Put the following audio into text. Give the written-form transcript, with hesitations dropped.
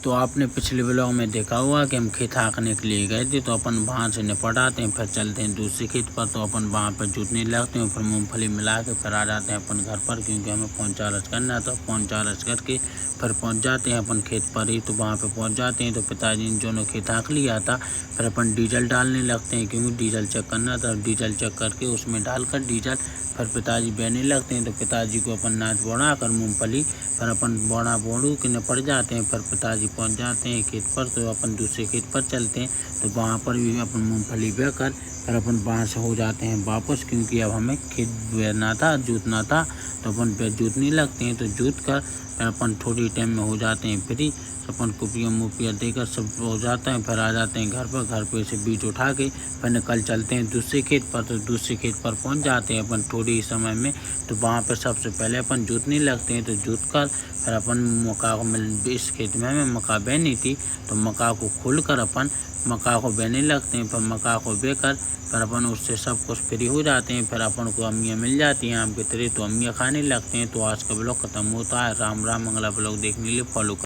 तो आपने पिछले ब्लॉग में देखा हुआ कि हम खेत हाँकने के लिए गए थे, तो अपन वहाँ से निपट आते हैं, फिर चलते हैं दूसरे खेत पर। तो अपन वहाँ पर जोतने लगते हैं, फिर मूंगफली मिला के फिर आ जाते हैं अपन घर पर, क्योंकि हमें फ़ोन चार्ज करना है। तो फ़ोन चार्ज करके फिर पहुँच जाते हैं अपन खेत पर ही। तो वहाँ पर पहुँच जाते हैं तो पिताजी ने जो खेत हाँक लिया था, फिर अपन डीजल डालने लगते हैं, क्योंकि डीजल चेक करना था। डीजल चेक करके उसमें डालकर डीजल फिर पिताजी बहने लगते हैं। तो पिताजी को अपन नाच बोना कर मूँगफली फिर अपन बोड़ू के निपट जाते हैं। फिर पिताजी पहुंच जाते हैं खेत पर, तो अपन दूसरे खेत पर चलते हैं। तो वहाँ पर भी अपन मूंगफली बेकर फिर अपन वहाँ से हो जाते हैं वापस, क्योंकि अब हमें खेत बेरना था, जोतना था। तो अपन पे जोतने लगते हैं। तो जोत कर फिर अपन थोड़ी टाइम में हो जाते हैं फ्री। अपन कुपिया मुपिया देकर सब हो जाता है, फिर आ जाते हैं घर पर। घर पे से बीज उठा के फिर निकल चलते हैं दूसरे खेत पर। तो दूसरे खेत पर पहुंच जाते हैं अपन थोड़ी ही समय में। तो वहाँ पर सबसे पहले अपन जोतने लगते हैं। तो जोत कर फिर अपन मक्का को इस खेत में हमें मक्का बहनी थी, तो मक्का को खोल कर अपन मक्का को बहने लगते हैं। फिर मक्का को बेकर फिर अपन उससे सब कुछ फ्री हो जाते हैं। फिर अपन को अम्मियाँ मिल जाती हैं आम के तरह, तो अम्मियाँ खाने लगते हैं। तो आज का ब्लॉग खत्म होता है। राम राम। अगला ब्लॉग देखने के लिए फॉलो कर।